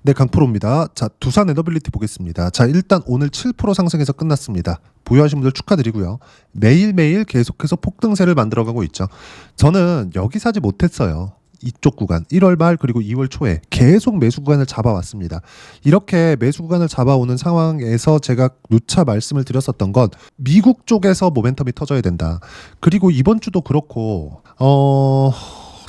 네, 강프로입니다. 자, 두산 에너빌리티 보겠습니다. 자, 일단 오늘 7% 상승해서 끝났습니다. 보유하신 분들 축하드리고요. 매일매일 계속해서 폭등세를 만들어가고 있죠. 저는 여기 사지 못했어요. 이쪽 구간 1월 말 그리고 2월 초에 계속 매수 구간을 잡아왔습니다. 이렇게 매수 구간을 잡아오는 상황에서 제가 누차 말씀을 드렸었던 건 미국 쪽에서 모멘텀이 터져야 된다. 그리고 이번 주도 그렇고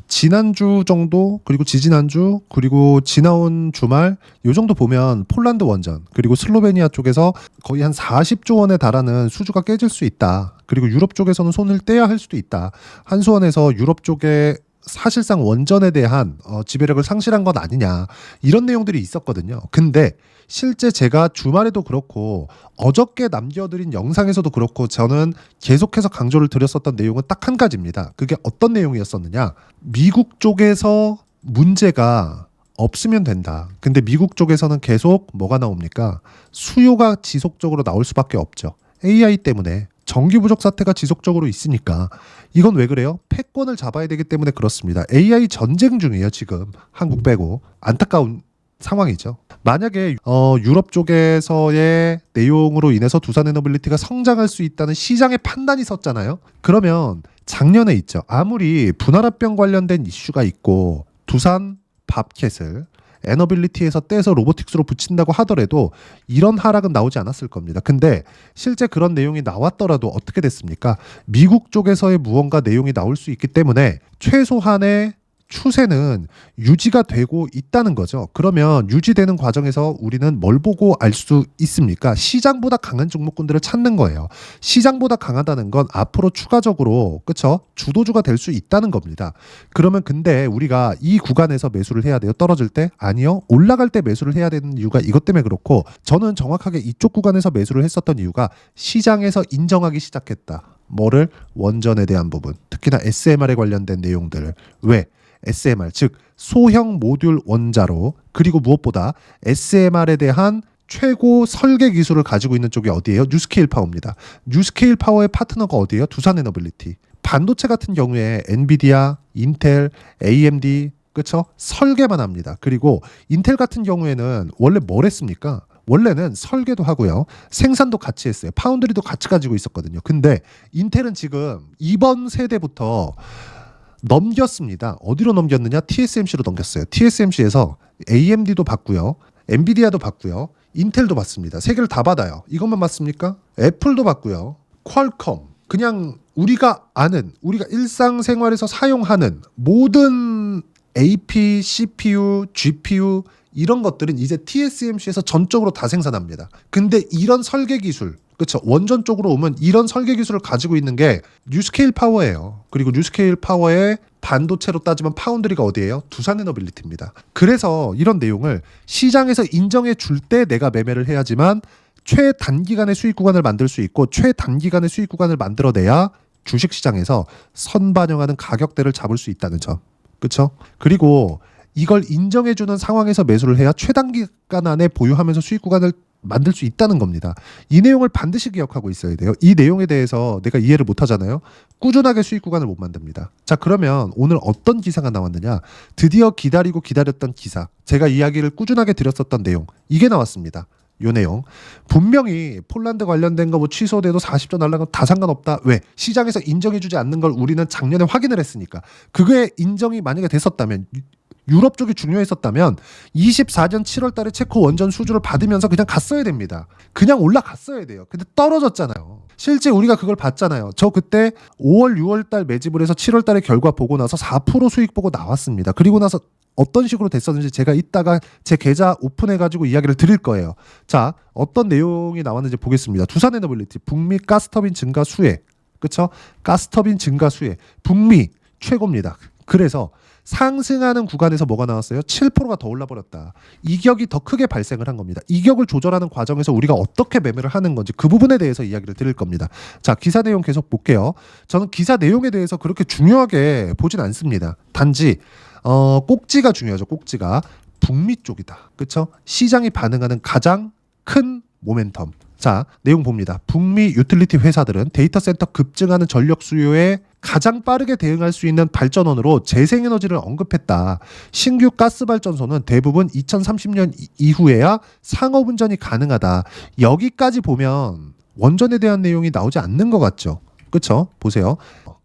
지난주 정도 그리고 지지난주 그리고 지나온 주말 요 정도 보면 폴란드 원전 그리고 슬로베니아 쪽에서 거의 한 40조 원에 달하는 수주가 깨질 수 있다. 그리고 유럽 쪽에서는 손을 떼야 할 수도 있다. 한수원에서 유럽 쪽에 사실상 원전에 대한 지배력을 상실한 건 아니냐 이런 내용들이 있었거든요. 근데 실제 제가 주말에도 그렇고 어저께 남겨드린 영상에서도 그렇고 저는 계속해서 강조를 드렸었던 내용은 딱 한 가지입니다. 그게 어떤 내용이었었느냐, 미국 쪽에서 문제가 없으면 된다. 근데 미국 쪽에서는 계속 뭐가 나옵니까? 수요가 지속적으로 나올 수밖에 없죠. AI 때문에 전기 부족 사태가 지속적으로 있으니까. 이건 왜 그래요? 패권을 잡아야 되기 때문에 그렇습니다. AI 전쟁 중이에요, 지금. 한국 빼고. 안타까운 상황이죠. 만약에 유럽 쪽에서의 내용으로 인해서 두산 에너빌리티가 성장할 수 있다는 시장의 판단이 섰잖아요. 그러면 작년에 있죠. 아무리 분할합병 관련된 이슈가 있고 두산 밥캣을 에너빌리티에서 떼서 로보틱스로 붙인다고 하더라도 이런 하락은 나오지 않았을 겁니다. 근데 실제 그런 내용이 나왔더라도 어떻게 됐습니까? 미국 쪽에서의 무언가 내용이 나올 수 있기 때문에 최소한의 추세는 유지가 되고 있다는 거죠. 그러면 유지되는 과정에서 우리는 뭘 보고 알 수 있습니까? 시장보다 강한 종목군들을 찾는 거예요. 시장보다 강하다는 건 앞으로 추가적으로 그쵸? 주도주가 될 수 있다는 겁니다. 그러면 근데 우리가 이 구간에서 매수를 해야 돼요? 떨어질 때? 아니요. 올라갈 때 매수를 해야 되는 이유가 이것 때문에 그렇고, 저는 정확하게 이쪽 구간에서 매수를 했었던 이유가 시장에서 인정하기 시작했다. 뭐를? 원전에 대한 부분. 특히나 SMR에 관련된 내용들을. 왜? SMR, 즉 소형 모듈 원자로, 그리고 무엇보다 SMR에 대한 최고 설계 기술을 가지고 있는 쪽이 어디예요? 뉴스케일 파워입니다. 뉴스케일 파워의 파트너가 어디예요? 두산 에너빌리티. 반도체 같은 경우에 엔비디아, 인텔, AMD 그쵸? 설계만 합니다. 그리고 인텔 같은 경우에는 원래 뭘 했습니까? 원래는 설계도 하고요. 생산도 같이 했어요. 파운드리도 같이 가지고 있었거든요. 근데 인텔은 지금 이번 세대부터 넘겼습니다. 어디로 넘겼느냐? TSMC로 넘겼어요. TSMC에서 AMD도 받고요. 엔비디아도 받고요. 인텔도 받습니다. 세 개를 다 받아요. 이것만 받습니까? 애플도 받고요. 퀄컴. 그냥 우리가 아는, 우리가 일상생활에서 사용하는 모든 AP, CPU, GPU 이런 것들은 이제 TSMC에서 전적으로 다 생산합니다. 근데 이런 설계 기술, 그렇죠. 원전 쪽으로 오면 이런 설계 기술을 가지고 있는 게 뉴스케일 파워예요. 그리고 뉴스케일 파워의 반도체로 따지면 파운드리가 어디예요? 두산 에너빌리티입니다. 그래서 이런 내용을 시장에서 인정해 줄 때 내가 매매를 해야지만 최단기간의 수익 구간을 만들 수 있고, 최단기간의 수익 구간을 만들어내야 주식시장에서 선반영하는 가격대를 잡을 수 있다는 점. 그렇죠? 그리고 이걸 인정해주는 상황에서 매수를 해야 최단기간 안에 보유하면서 수익 구간을 만들 수 있다는 겁니다. 이 내용을 반드시 기억하고 있어야 돼요. 이 내용에 대해서 내가 이해를 못하잖아요. 꾸준하게 수익 구간을 못 만듭니다. 자, 그러면 오늘 어떤 기사가 나왔느냐. 드디어 기다리고 기다렸던 기사, 제가 이야기를 꾸준하게 드렸었던 내용, 이게 나왔습니다. 요 내용. 분명히 폴란드 관련된 거 뭐 취소돼도 40조 날라가면 다 상관없다. 왜? 시장에서 인정해주지 않는 걸 우리는 작년에 확인을 했으니까. 그게 인정이 만약에 됐었다면, 유럽 쪽이 중요했었다면 24년 7월 달에 체코 원전 수주를 받으면서 그냥 갔어야 됩니다. 그냥 올라갔어야 돼요. 근데 떨어졌잖아요. 실제 우리가 그걸 봤잖아요. 저 그때 5월, 6월 달 매집을 해서 7월 달에 결과 보고 나서 4% 수익 보고 나왔습니다. 그리고 나서 어떤 식으로 됐었는지 제가 이따가 제 계좌 오픈해가지고 이야기를 드릴 거예요. 자, 어떤 내용이 나왔는지 보겠습니다. 두산 에너빌리티, 북미 가스터빈 증가 수혜. 그쵸? 가스터빈 증가 수혜. 북미 최고입니다. 그래서 상승하는 구간에서 뭐가 나왔어요? 7%가 더 올라버렸다. 이격이 더 크게 발생을 한 겁니다. 이격을 조절하는 과정에서 우리가 어떻게 매매를 하는 건지 그 부분에 대해서 이야기를 드릴 겁니다. 자, 기사 내용 계속 볼게요. 저는 기사 내용에 대해서 그렇게 중요하게 보진 않습니다. 단지 꼭지가 중요하죠. 꼭지가 북미 쪽이다. 그렇죠? 시장이 반응하는 가장 큰 모멘텀. 자, 내용 봅니다. 북미 유틸리티 회사들은 데이터 센터 급증하는 전력 수요에 가장 빠르게 대응할 수 있는 발전원으로 재생에너지를 언급했다. 신규 가스발전소는 대부분 2030년 이후에야 상업운전이 가능하다. 여기까지 보면 원전에 대한 내용이 나오지 않는 것 같죠. 그쵸? 보세요.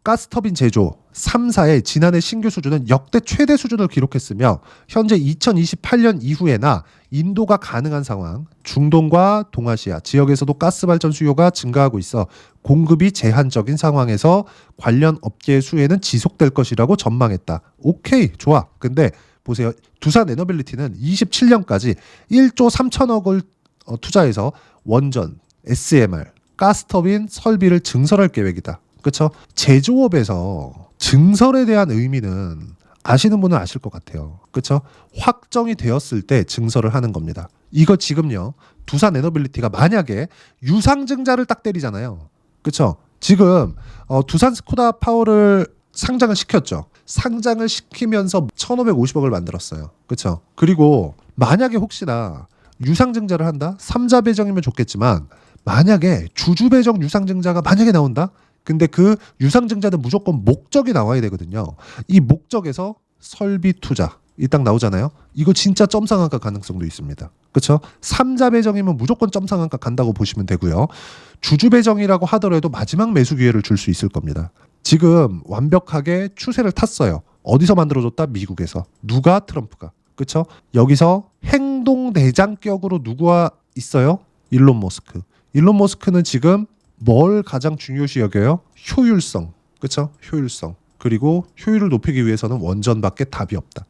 가스터빈 제조 3사의 지난해 신규 수준은 역대 최대 수준을 기록했으며 현재 2028년 이후에나 인도가 가능한 상황, 중동과 동아시아 지역에서도 가스발전 수요가 증가하고 있어 공급이 제한적인 상황에서 관련 업계의 수혜는 지속될 것이라고 전망했다. 오케이, 좋아. 근데 보세요. 두산 에너빌리티는 27년까지 1조 3천억을 투자해서 원전, SMR, 가스터빈 설비를 증설할 계획이다. 그렇죠? 제조업에서 증설에 대한 의미는 아시는 분은 아실 것 같아요. 그렇죠? 확정이 되었을 때 증설을 하는 겁니다. 이거 지금요. 두산 에너빌리티가 만약에 유상증자를 딱 때리잖아요. 그렇죠? 지금 두산 스코다 파워를 상장을 시켰죠. 상장을 시키면서 1,550억을 만들었어요. 그렇죠? 그리고 만약에 혹시나 유상증자를 한다? 3자 배정이면 좋겠지만 만약에 주주 배정 유상증자가 만약에 나온다? 근데 그 유상증자는 무조건 목적이 나와야 되거든요. 이 목적에서 설비 투자 이 딱 나오잖아요. 이거 진짜 점상한가 가능성도 있습니다. 그렇죠? 3자 배정이면 무조건 점상한가 간다고 보시면 되고요. 주주 배정이라고 하더라도 마지막 매수 기회를 줄 수 있을 겁니다. 지금 완벽하게 추세를 탔어요. 어디서 만들어줬다? 미국에서. 누가? 트럼프가. 그렇죠? 여기서 행동 대장격으로 누구와 있어요? 일론 머스크. 일론 머스크는 지금 뭘 가장 중요시 여겨요? 효율성. 그렇죠? 효율성. 그리고 효율을 높이기 위해서는 원전밖에 답이 없다.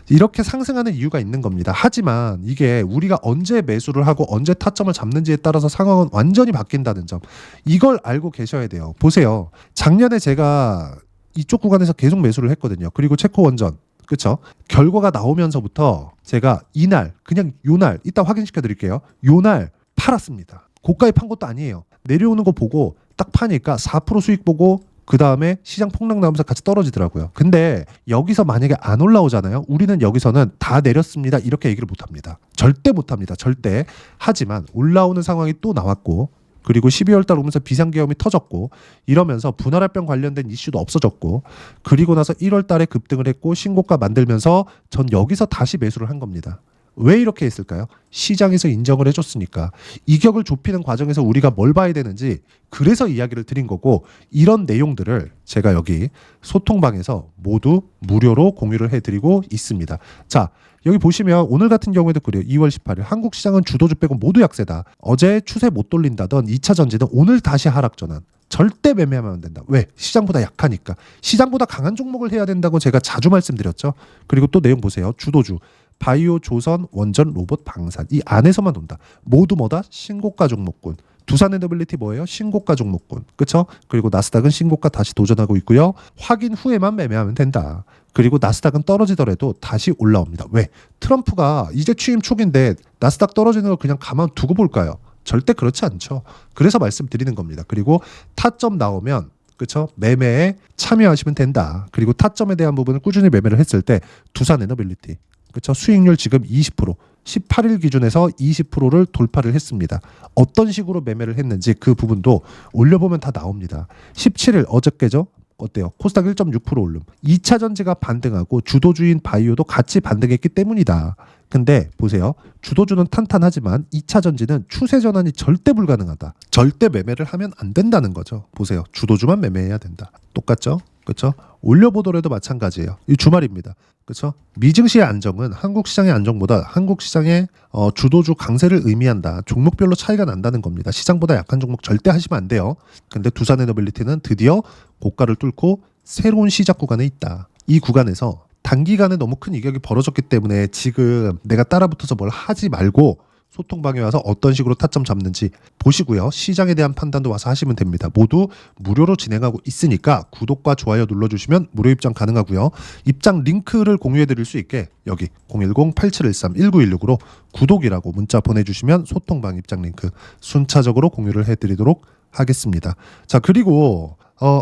이렇게 상승하는 이유가 있는 겁니다. 하지만 이게 우리가 언제 매수를 하고 언제 타점을 잡는지에 따라서 상황은 완전히 바뀐다는 점. 이걸 알고 계셔야 돼요. 보세요. 작년에 제가 이쪽 구간에서 계속 매수를 했거든요. 그리고 체코 원전. 그렇죠? 결과가 나오면서부터 제가 이날 그냥 요날 이따 확인시켜 드릴게요. 요날 팔았습니다. 고가에 판 것도 아니에요. 내려오는 거 보고 딱 파니까 4% 수익 보고 그 다음에 시장 폭락 나오면서 같이 떨어지더라고요. 근데 여기서 만약에 안 올라오잖아요. 우리는 여기서는 다 내렸습니다. 이렇게 얘기를 못합니다. 절대 못합니다. 절대. 하지만 올라오는 상황이 또 나왔고 그리고 12월 달 오면서 비상계엄이 터졌고 이러면서 분할합병 관련된 이슈도 없어졌고 그리고 나서 1월 달에 급등을 했고 신고가 만들면서 전 여기서 다시 매수를 한 겁니다. 왜 이렇게 했을까요? 시장에서 인정을 해줬으니까. 이격을 좁히는 과정에서 우리가 뭘 봐야 되는지 그래서 이야기를 드린 거고 이런 내용들을 제가 여기 소통방에서 모두 무료로 공유를 해드리고 있습니다. 자, 여기 보시면 오늘 같은 경우에도 그래요. 2월 18일 한국 시장은 주도주 빼고 모두 약세다. 어제 추세 못 돌린다던 2차 전지는 오늘 다시 하락 전환. 절대 매매하면 안 된다. 왜? 시장보다 약하니까. 시장보다 강한 종목을 해야 된다고 제가 자주 말씀드렸죠. 그리고 또 내용 보세요. 주도주. 바이오, 조선, 원전, 로봇, 방산 이 안에서만 돈다. 모두 뭐다? 신고가 종목군. 두산 에너빌리티 뭐예요? 신고가 종목군. 그렇죠? 그리고 나스닥은 신고가 다시 도전하고 있고요. 확인 후에만 매매하면 된다. 그리고 나스닥은 떨어지더라도 다시 올라옵니다. 왜? 트럼프가 이제 취임 초기인데 나스닥 떨어지는 걸 그냥 가만 두고 볼까요? 절대 그렇지 않죠. 그래서 말씀드리는 겁니다. 그리고 타점 나오면 그렇죠? 매매에 참여하시면 된다. 그리고 타점에 대한 부분을 꾸준히 매매를 했을 때 두산 에너빌리티 그렇죠? 수익률 지금 20%, 18일 기준에서 20%를 돌파를 했습니다. 어떤 식으로 매매를 했는지 그 부분도 올려보면 다 나옵니다. 17일 어저께죠? 어때요? 코스닥 1.6% 오름. 2차 전지가 반등하고 주도주인 바이오도 같이 반등했기 때문이다. 근데 보세요. 주도주는 탄탄하지만 2차 전지는 추세 전환이 절대 불가능하다. 절대 매매를 하면 안 된다는 거죠. 보세요. 주도주만 매매해야 된다. 똑같죠? 그렇죠? 올려보더라도 마찬가지예요. 이 주말입니다. 그렇죠? 미증시의 안정은 한국 시장의 안정보다 한국 시장의 주도주 강세를 의미한다. 종목별로 차이가 난다는 겁니다. 시장보다 약한 종목 절대 하시면 안 돼요. 근데 두산 에너빌리티는 드디어 고가를 뚫고 새로운 시작 구간에 있다. 이 구간에서 단기간에 너무 큰 이격이 벌어졌기 때문에 지금 내가 따라붙어서 뭘 하지 말고 소통방에 와서 어떤 식으로 타점 잡는지 보시고요. 시장에 대한 판단도 와서 하시면 됩니다. 모두 무료로 진행하고 있으니까 구독과 좋아요 눌러주시면 무료 입장 가능하고요. 입장 링크를 공유해드릴 수 있게 여기 010-8713-1916으로 구독이라고 문자 보내주시면 소통방 입장 링크 순차적으로 공유를 해드리도록 하겠습니다. 자, 그리고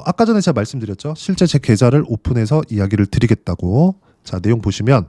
아까 전에 제가 말씀드렸죠. 실제 제 계좌를 오픈해서 이야기를 드리겠다고. 자, 내용 보시면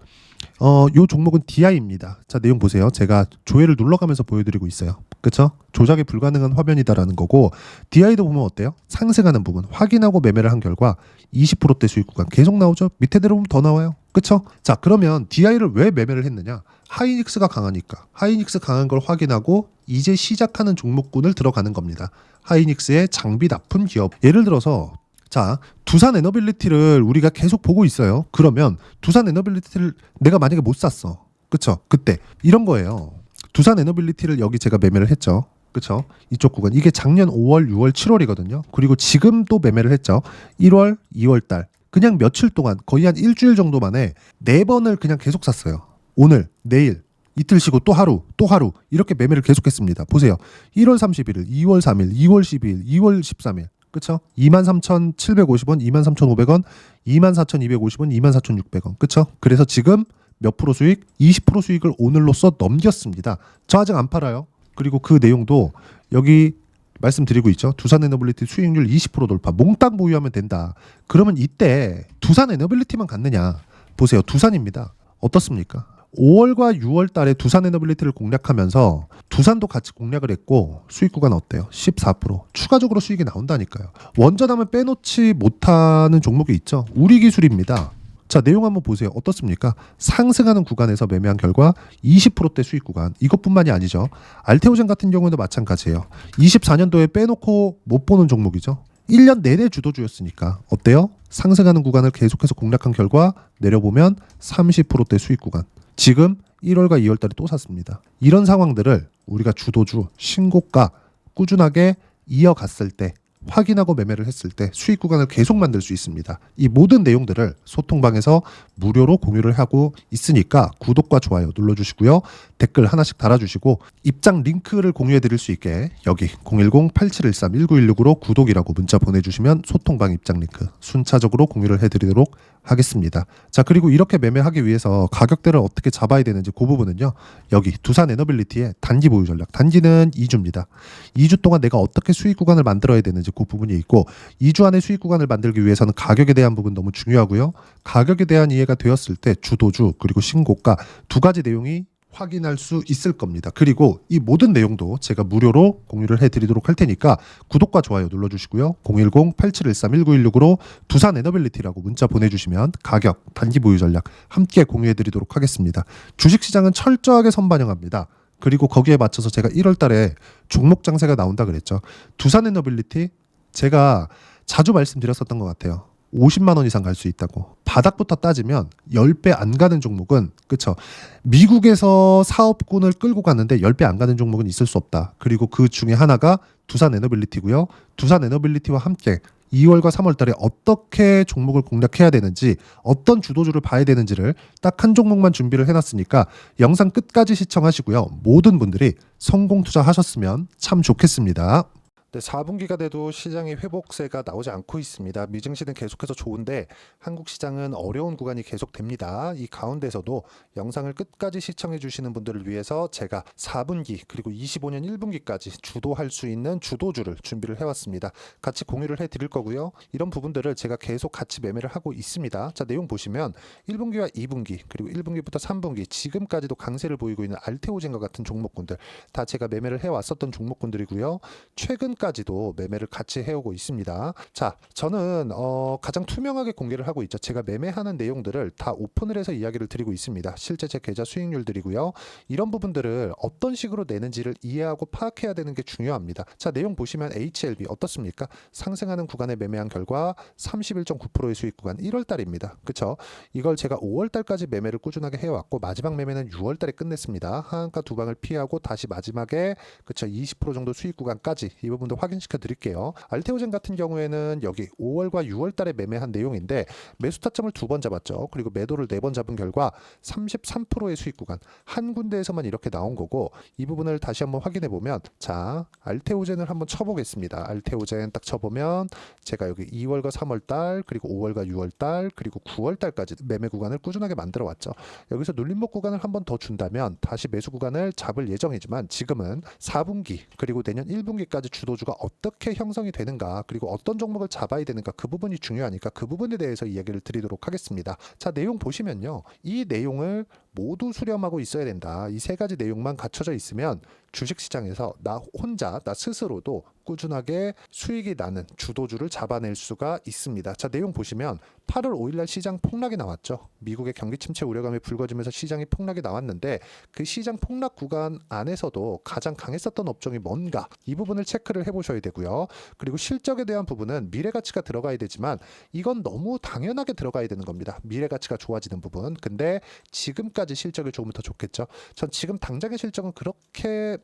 요 종목은 DI입니다. 자, 내용 보세요. 제가 조회를 눌러가면서 보여드리고 있어요. 그쵸? 조작이 불가능한 화면이다라는 거고, DI도 보면 어때요? 상승하는 부분 확인하고 매매를 한 결과 20%대 수익 구간 계속 나오죠? 밑에 내려오면 더 나와요. 그쵸? 자, 그러면 DI를 왜 매매를 했느냐? 하이닉스가 강하니까. 하이닉스 강한 걸 확인하고 이제 시작하는 종목군을 들어가는 겁니다. 하이닉스의 장비 납품 기업. 예를 들어서 자, 두산 에너빌리티를 우리가 계속 보고 있어요. 그러면 두산 에너빌리티를 내가 만약에 못 샀어. 그쵸? 그때 이런 거예요. 두산 에너빌리티를 여기 제가 매매를 했죠. 그쵸? 이쪽 구간. 이게 작년 5월, 6월, 7월이거든요. 그리고 지금 또 매매를 했죠. 1월, 2월 달. 그냥 며칠 동안 거의 한 일주일 정도 만에 4번을 그냥 계속 샀어요. 오늘, 내일, 이틀 쉬고 또 하루, 또 하루 이렇게 매매를 계속했습니다. 보세요. 1월 31일, 2월 3일, 2월 12일, 2월 13일. 그쵸? 23,750원, 23,500원, 24,250원, 24,600원. 그쵸? 그래서 지금 몇 프로 수익? 20% 수익을 오늘로써 넘겼습니다. 저 아직 안 팔아요. 그리고 그 내용도 여기 말씀드리고 있죠. 두산 에너빌리티 수익률 20% 돌파. 몽땅 보유하면 된다. 그러면 이때 두산 에너빌리티만 갔느냐? 보세요. 두산입니다. 어떻습니까? 5월과 6월 달에 두산 에너빌리티를 공략하면서 두산도 같이 공략을 했고 수익 구간 어때요? 14%. 추가적으로 수익이 나온다니까요. 원전하면 빼놓지 못하는 종목이 있죠. 우리기술입니다. 자, 내용 한번 보세요. 어떻습니까? 상승하는 구간에서 매매한 결과 20%대 수익 구간. 이것뿐만이 아니죠. 알테오젠 같은 경우에도 마찬가지예요. 24년도에 빼놓고 못 보는 종목이죠. 1년 내내 주도주였으니까 어때요? 상승하는 구간을 계속해서 공략한 결과 내려보면 30%대 수익 구간. 지금 1월과 2월 달에 또 샀습니다. 이런 상황들을 우리가 주도주, 신고가 꾸준하게 이어갔을 때 확인하고 매매를 했을 때 수익 구간을 계속 만들 수 있습니다. 이 모든 내용들을 소통방에서 무료로 공유를 하고 있으니까 구독과 좋아요 눌러주시고요. 댓글 하나씩 달아주시고 입장 링크를 공유해 드릴 수 있게 여기 010-8713-1916으로 구독이라고 문자 보내주시면 소통방 입장 링크 순차적으로 공유를 해드리도록 하겠습니다. 자, 그리고 이렇게 매매하기 위해서 가격대를 어떻게 잡아야 되는지 그 부분은요. 여기 두산 에너빌리티의 단기 보유 전략. 단기는 2주입니다. 2주 동안 내가 어떻게 수익 구간을 만들어야 되는지 그 부분이 있고 2주 안에 수익 구간을 만들기 위해서는 가격에 대한 부분 너무 중요하고요. 가격에 대한 이해가 되었을 때 주도주 그리고 신고가 두 가지 내용이 확인할 수 있을 겁니다. 그리고 이 모든 내용도 제가 무료로 공유를 해드리도록 할 테니까 구독과 좋아요 눌러주시고요. 010-8713-1916으로 두산 에너빌리티라고 문자 보내주시면 가격, 단기 보유 전략 함께 공유해드리도록 하겠습니다. 주식시장은 철저하게 선반영합니다. 그리고 거기에 맞춰서 제가 1월 달에 종목 장세가 나온다 그랬죠. 두산 에너빌리티 제가 자주 말씀드렸었던 것 같아요. 50만 원 이상 갈 수 있다고. 바닥부터 따지면 10배 안 가는 종목은 그쵸. 미국에서 사업군을 끌고 갔는데 10배 안 가는 종목은 있을 수 없다. 그리고 그 중에 하나가 두산 에너빌리티고요. 두산 에너빌리티와 함께 2월과 3월 달에 어떻게 종목을 공략해야 되는지 어떤 주도주를 봐야 되는지를 딱 한 종목만 준비를 해놨으니까 영상 끝까지 시청하시고요. 모든 분들이 성공 투자하셨으면 참 좋겠습니다. 네, 4분기가 돼도 시장의 회복세가 나오지 않고 있습니다. 미증시는 계속해서 좋은데 한국 시장은 어려운 구간이 계속됩니다. 이 가운데서도 영상을 끝까지 시청해 주시는 분들을 위해서 제가 4분기 그리고 25년 1분기까지 주도할 수 있는 주도주를 준비를 해왔습니다. 같이 공유를 해드릴 거고요. 이런 부분들을 제가 계속 같이 매매를 하고 있습니다. 자, 내용 보시면 1분기와 2분기 그리고 1분기부터 3분기 지금까지도 강세를 보이고 있는 알테오젠과 같은 종목군들 다 제가 매매를 해왔었던 종목군들이고요. 최근까지도 매매를 같이 해오고 있습니다. 자, 저는 가장 투명하게 공개를 하고 있죠. 제가 매매하는 내용들을 다 오픈을 해서 이야기를 드리고 있습니다. 실제 제 계좌 수익률들이고요. 이런 부분들을 어떤 식으로 내는지를 이해하고 파악해야 되는 게 중요합니다. 자, 내용 보시면 HLB 어떻습니까? 상승하는 구간에 매매한 결과 31.9%의 수익 구간 1월 달입니다. 그쵸? 이걸 제가 5월 달까지 매매를 꾸준하게 해왔고 마지막 매매는 6월 달에 끝냈습니다. 하한가 두 방을 피하고 다시 마지막에 그쵸? 20% 정도 수익 구간까지 이 부분도 확인시켜 드릴게요. 알테오젠 같은 경우에는 여기 5월과 6월 달에 매매한 내용인데 매수 타점을 2번 잡았죠. 그리고 매도를 4번 잡은 결과 33%의 수익 구간 한 군데에서만 이렇게 나온 거고 이 부분을 다시 한번 확인해 보면 자, 알테오젠을 한번 쳐보겠습니다. 알테오젠 딱 쳐보면 제가 여기 2월과 3월 달 그리고 5월과 6월 달 그리고 9월 달까지 매매 구간을 꾸준하게 만들어 왔죠. 여기서 눌림목 구간을 한번 더 준다면 다시 매수 구간을 잡을 예정이지만 지금은 4분기 그리고 내년 1분기까지 주도주가 어떻게 형성이 되는가 그리고 어떤 종목을 잡아야 되는가 그 부분이 중요하니까 그 부분에 대해서 이야기를 드리도록 하겠습니다. 자, 내용 보시면요. 이 내용을 모두 수렴하고 있어야 된다. 이 세 가지 내용만 갖춰져 있으면 주식시장에서 나 혼자, 나 스스로도 꾸준하게 수익이 나는 주도주를 잡아낼 수가 있습니다. 자, 내용 보시면 8월 5일날 시장 폭락이 나왔죠. 미국의 경기 침체 우려감이 불거지면서 시장이 폭락이 나왔는데 그 시장 폭락 구간 안에서도 가장 강했었던 업종이 뭔가, 이 부분을 체크를 해보셔야 되고요. 그리고 실적에 대한 부분은 미래가치가 들어가야 되지만 이건 너무 당연하게 들어가야 되는 겁니다. 미래가치가 좋아지는 부분. 근데 지금까지 실적이 좋으면 더 좋겠죠. 전 지금 당장의 실적은 그렇게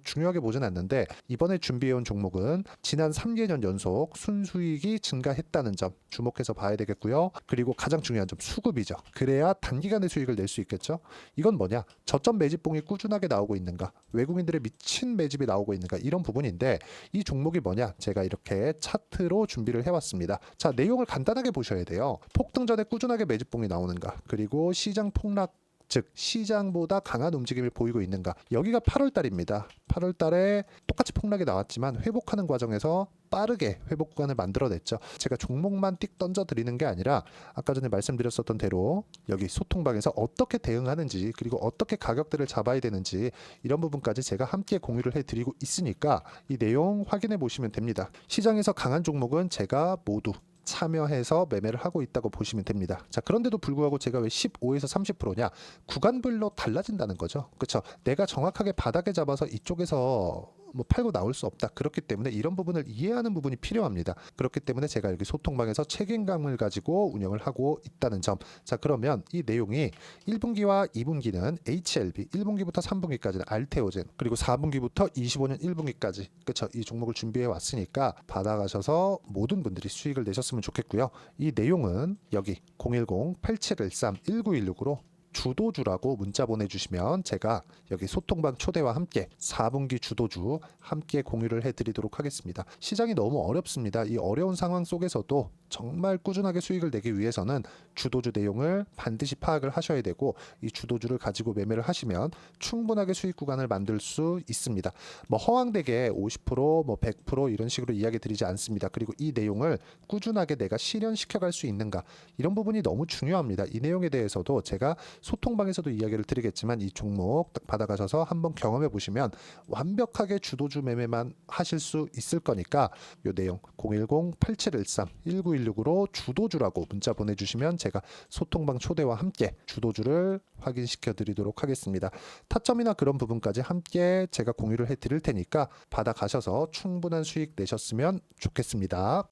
중요하게 보진 않는데, 이번에 준비해온 종목은 지난 3개년 연속 순수익이 증가했다는 점 주목해서 봐야 되겠고요. 그리고 가장 중요한 점, 수급이죠. 그래야 단기간에 수익을 낼 수 있겠죠. 이건 뭐냐? 저점 매집봉이 꾸준하게 나오고 있는가, 외국인들의 미친 매집이 나오고 있는가, 이런 부분인데, 이 종목이 뭐냐? 제가 이렇게 차트로 준비를 해왔습니다. 자, 내용을 간단하게 보셔야 돼요. 폭등 전에 꾸준하게 매집봉이 나오는가, 그리고 시장 폭락, 즉 시장보다 강한 움직임을 보이고 있는가. 여기가 8월 달입니다. 8월 달에 똑같이 폭락이 나왔지만 회복하는 과정에서 빠르게 회복 구간을 만들어냈죠. 제가 종목만 띡 던져 드리는 게 아니라 아까 전에 말씀드렸었던 대로 여기 소통방에서 어떻게 대응하는지, 그리고 어떻게 가격들을 잡아야 되는지, 이런 부분까지 제가 함께 공유를 해드리고 있으니까 이 내용 확인해 보시면 됩니다. 시장에서 강한 종목은 제가 모두 참여해서 매매를 하고 있다고 보시면 됩니다. 자, 그런데도 불구하고 제가 왜 15에서 30%냐? 구간별로 달라진다는 거죠. 그렇죠? 내가 정확하게 바닥에 잡아서 이쪽에서 팔고 나올 수 없다. 그렇기 때문에 이런 부분을 이해하는 부분이 필요합니다. 그렇기 때문에 제가 여기 소통방에서 책임감을 가지고 운영을 하고 있다는 점. 자, 그러면 이 내용이 1분기와 2분기는 HLB, 1분기부터 3분기까지는 알테오젠, 그리고 4분기부터 25년 1분기까지, 그렇죠? 이 종목을 준비해 왔으니까 받아가셔서 모든 분들이 수익을 내셨으면 좋겠고요. 이 내용은 여기 010-8713-1916으로 주도주라고 문자 보내주시면 제가 여기 소통방 초대와 함께 4분기 주도주 함께 공유를 해드리도록 하겠습니다. 시장이 너무 어렵습니다. 이 어려운 상황 속에서도 정말 꾸준하게 수익을 내기 위해서는 주도주 내용을 반드시 파악을 하셔야 되고, 이 주도주를 가지고 매매를 하시면 충분하게 수익 구간을 만들 수 있습니다. 허황되게 50%, 100% 이런 식으로 이야기 드리지 않습니다. 그리고 이 내용을 꾸준하게 내가 실현시켜갈 수 있는가, 이런 부분이 너무 중요합니다. 이 내용에 대해서도 제가 소통방에서도 이야기를 드리겠지만 이 종목 딱 받아가셔서 한번 경험해 보시면 완벽하게 주도주 매매만 하실 수 있을 거니까 이 내용 010-8713-1916으로 주도주라고 문자 보내주시면 제가 소통방 초대와 함께 주도주를 확인시켜 드리도록 하겠습니다. 타점이나 그런 부분까지 함께 제가 공유를 해 드릴 테니까 받아가셔서 충분한 수익 내셨으면 좋겠습니다.